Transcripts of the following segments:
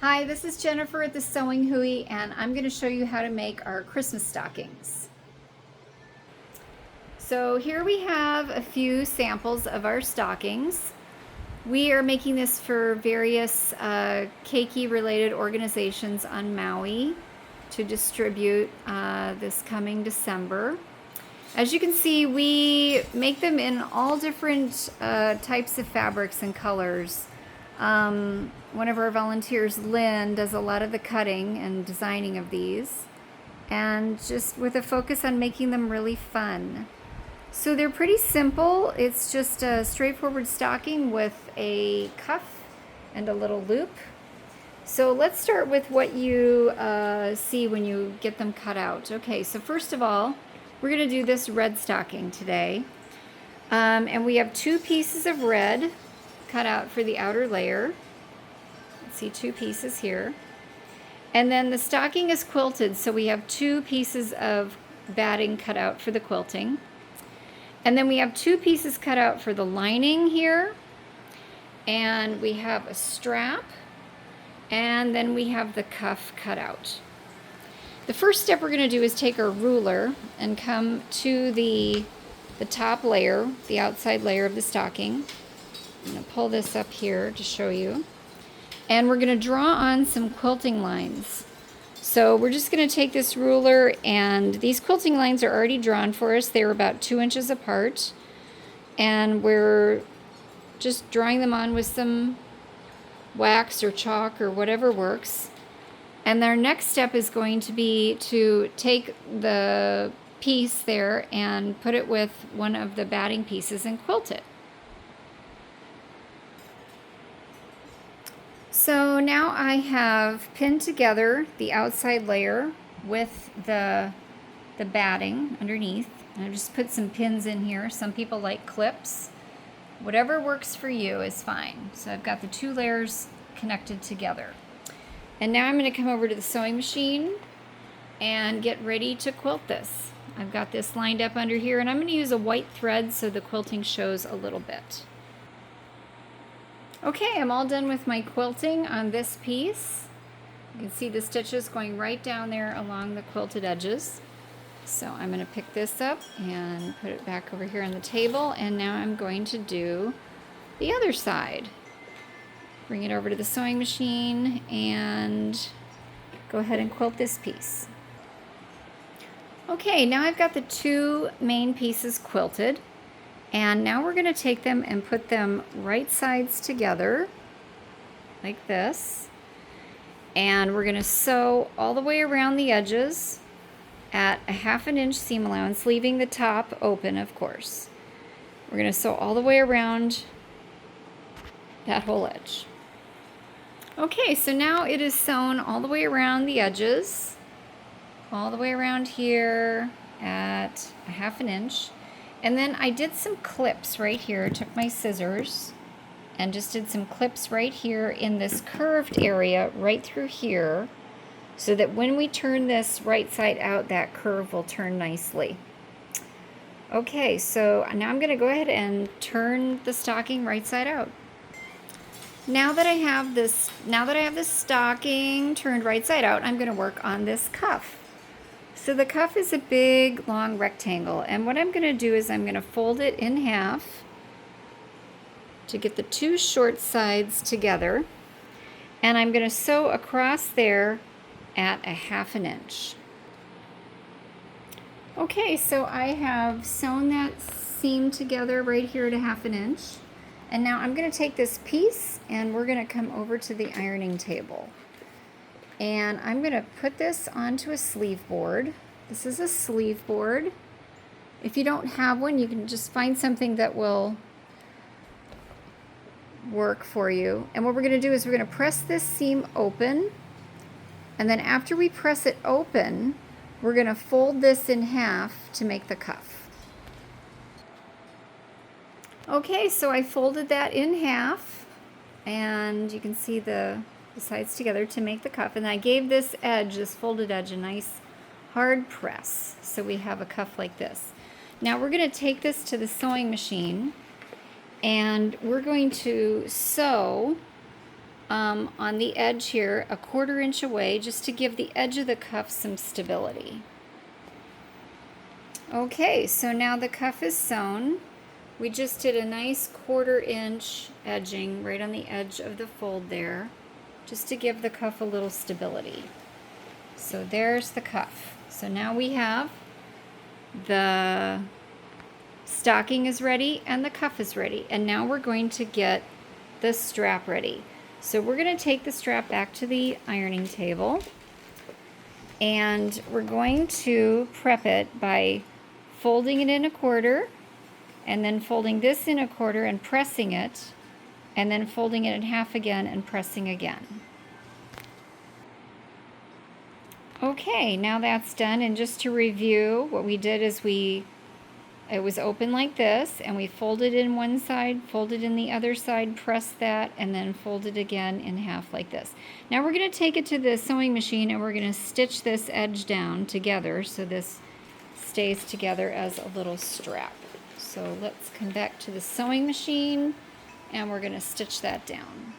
Hi, this is Jennifer at the Sewing Hui, and I'm going to show you how to make our Christmas stockings. So here we have a few samples of our stockings. We are making this for various keiki related organizations on Maui to distribute this coming December. As you can see, we make them in all different types of fabrics and colors. One of our volunteers, Lynn, does a lot of the cutting and designing of these, and just with a focus on making them really fun. So they're pretty simple. It's just a straightforward stocking with a cuff and a little loop. So let's start with what you see when you get them cut out. Okay, so first of all, we're going to do this red stocking today. And we have 2 pieces of red cut out for the outer layer. Let's see, 2 pieces here. And then the stocking is quilted, so we have 2 pieces of batting cut out for the quilting. And then we have 2 pieces cut out for the lining here. And we have a strap. And then we have the cuff cut out. The first step we're going to do is take our ruler and come to the top layer, the outside layer of the stocking. I'm going to pull this up here to show you. And we're going to draw on some quilting lines. So we're just going to take this ruler, and these quilting lines are already drawn for us. They're about 2 inches apart. And we're just drawing them on with some wax or chalk or whatever works. And our next step is going to be to take the piece there and put it with one of the batting pieces and quilt it. So now I have pinned together the outside layer with the batting underneath. And I just put some pins in here. Some people like clips. Whatever works for you is fine. So I've got the 2 layers connected together. And now I'm going to come over to the sewing machine and get ready to quilt this. I've got this lined up under here, and I'm going to use a white thread so the quilting shows a little bit. Okay, I'm all done with my quilting on this piece. You can see the stitches going right down there along the quilted edges. So I'm going to pick this up and put it back over here on the table, and now I'm going to do the other side. Bring it over to the sewing machine and go ahead and quilt this piece. Okay, now I've got the 2 main pieces quilted. And now we're going to take them and put them right sides together, like this. And we're going to sew all the way around the edges at a 1/2 inch seam allowance, leaving the top open, of course. We're going to sew all the way around that whole edge. Okay, so now it is sewn all the way around the edges, all the way around here at a 1/2 inch. And then I did some clips right here, took my scissors and just did some clips right here in this curved area right through here, so that when we turn this right side out, that curve will turn nicely. Okay, so now I'm going to go ahead and turn the stocking right side out. Now that I have this stocking turned right side out, I'm going to work on this cuff. So the cuff is a big, long rectangle, and what I'm going to do is I'm going to fold it in half to get the 2 short sides together, and I'm going to sew across there at a 1/2 inch. Okay, so I have sewn that seam together right here at a 1/2 inch, and now I'm going to take this piece and we're going to come over to the ironing table. And I'm going to put this onto a sleeve board. This is a sleeve board. If you don't have one, you can just find something that will work for you. And what we're going to do is we're going to press this seam open. And then after we press it open, we're going to fold this in half to make the cuff. Okay, so I folded that in half. And you can see the sides together to make the cuff, and I gave this edge, this folded edge, a nice hard press, so we have a cuff like this. Now we're going to take this to the sewing machine, and we're going to sew on the edge here, a 1/4 inch away, just to give the edge of the cuff some stability. Okay, so now the cuff is sewn. We just did a nice 1/4 inch edging right on the edge of the fold there, just to give the cuff a little stability. So there's the cuff. So now we have the stocking is ready and the cuff is ready. And now we're going to get the strap ready. So we're going to take the strap back to the ironing table, and we're going to prep it by folding it in a 1/4, and then folding this in a 1/4 and pressing it, and then folding it in half again and pressing again. Okay, now that's done, and just to review, what we did is it was open like this, and we folded in one side, folded in the other side, pressed that, and then folded again in half like this. Now we're going to take it to the sewing machine, and we're going to stitch this edge down together so this stays together as a little strap. So let's come back to the sewing machine, and we're going to stitch that down.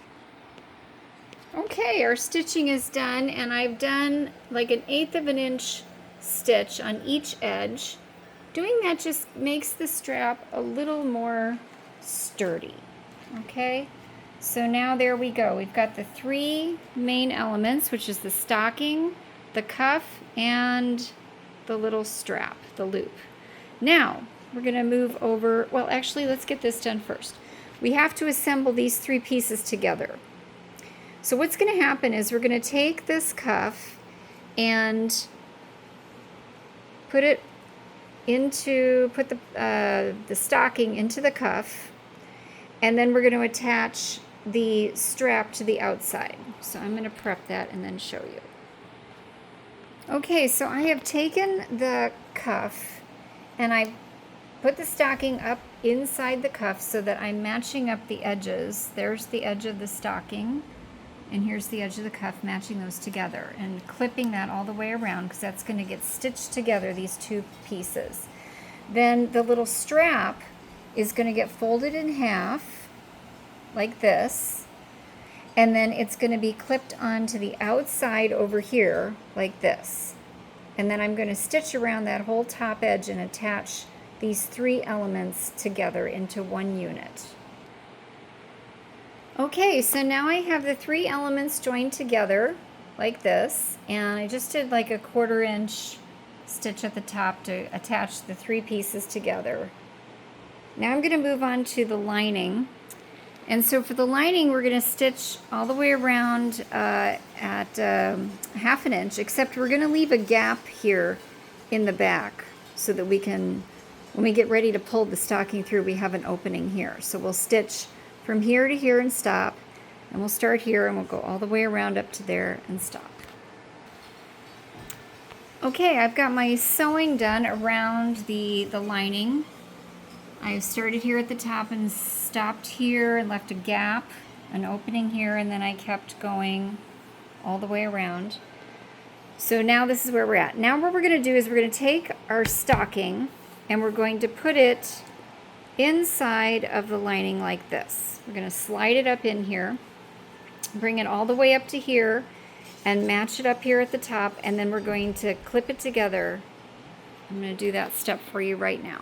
Okay, our stitching is done, and I've done like 1/8 of an inch stitch on each edge. Doing that just makes the strap a little more sturdy. Okay, so now there we go. We've got the 3 main elements, which is the stocking, the cuff, and the little strap, the loop. Now we're going to move over. Well, actually, let's get this done first. We have to assemble these 3 pieces together. So what's going to happen is we're going to take this cuff and put the stocking into the cuff, and then we're going to attach the strap to the outside. So I'm going to prep that and then show you. Okay, so I have taken the cuff and I put the stocking up inside the cuff so that I'm matching up the edges. There's the edge of the stocking, and here's the edge of the cuff, matching those together and clipping that all the way around, because that's going to get stitched together, these 2 pieces. Then the little strap is going to get folded in half like this, and then it's going to be clipped onto the outside over here like this. And then I'm going to stitch around that whole top edge and attach these 3 elements together into one unit. Okay, so now I have the 3 elements joined together like this, and I just did like a 1/4 inch stitch at the top to attach the 3 pieces together. Now I'm going to move on to the lining. And so for the lining, we're going to stitch all the way around at 1/2 inch, except we're going to leave a gap here in the back so that we can, when we get ready to pull the stocking through, we have an opening here. So we'll stitch from here to here and stop, and we'll start here and we'll go all the way around up to there and stop. Okay, I've got my sewing done around the lining. I've started here at the top and stopped here and left a gap, an opening here, and then I kept going all the way around. So now this is where we're at. Now what we're going to do is we're going to take our stocking and we're going to put it inside of the lining like this. We're going to slide it up in here, bring it all the way up to here, and match it up here at the top, and then we're going to clip it together. I'm going to do that step for you right now.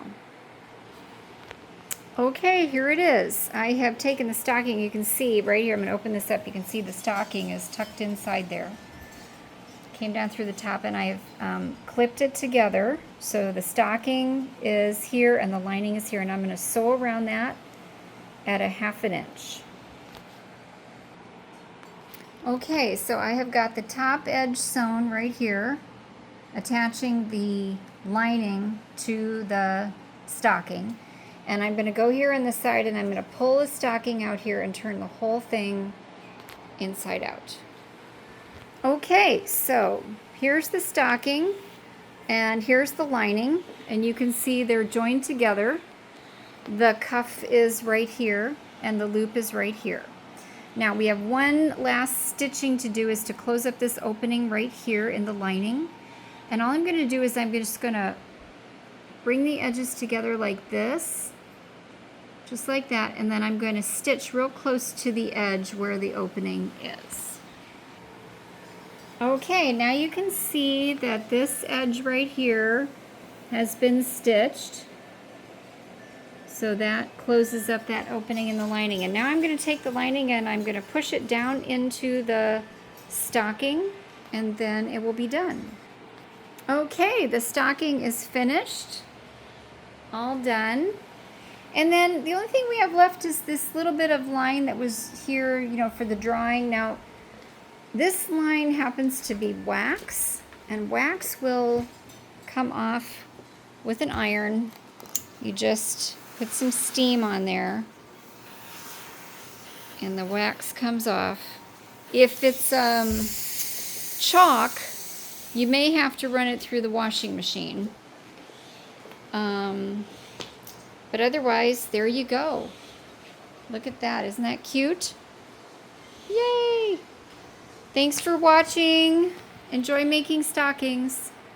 Okay, here it is. I have taken the stocking. You can see right here, I'm going to open this up. You can see the stocking is tucked inside there. Came down through the top, and I've clipped it together. So the stocking is here and the lining is here, and I'm going to sew around that at 1/2 inch. Okay, so I have got the top edge sewn right here, attaching the lining to the stocking. And I'm going to go here on the side, and I'm going to pull the stocking out here and turn the whole thing inside out. Okay, so here's the stocking, and here's the lining, and you can see they're joined together. The cuff is right here, and the loop is right here. Now we have one last stitching to do, is to close up this opening right here in the lining. And all I'm going to do is I'm just going to bring the edges together like this, just like that, and then I'm going to stitch real close to the edge where the opening is. Okay, now you can see that this edge right here has been stitched. So that closes up that opening in the lining. And now I'm going to take the lining and I'm going to push it down into the stocking, and then it will be done. Okay, the stocking is finished. All done. And then the only thing we have left is this little bit of line that was here, you know, for the drawing. Now, this line happens to be wax, and wax will come off with an iron. You just put some steam on there, and the wax comes off. If it's chalk, you may have to run it through the washing machine. But otherwise, there you go. Look at that. Isn't that cute? Yay! Thanks for watching. Enjoy making stockings.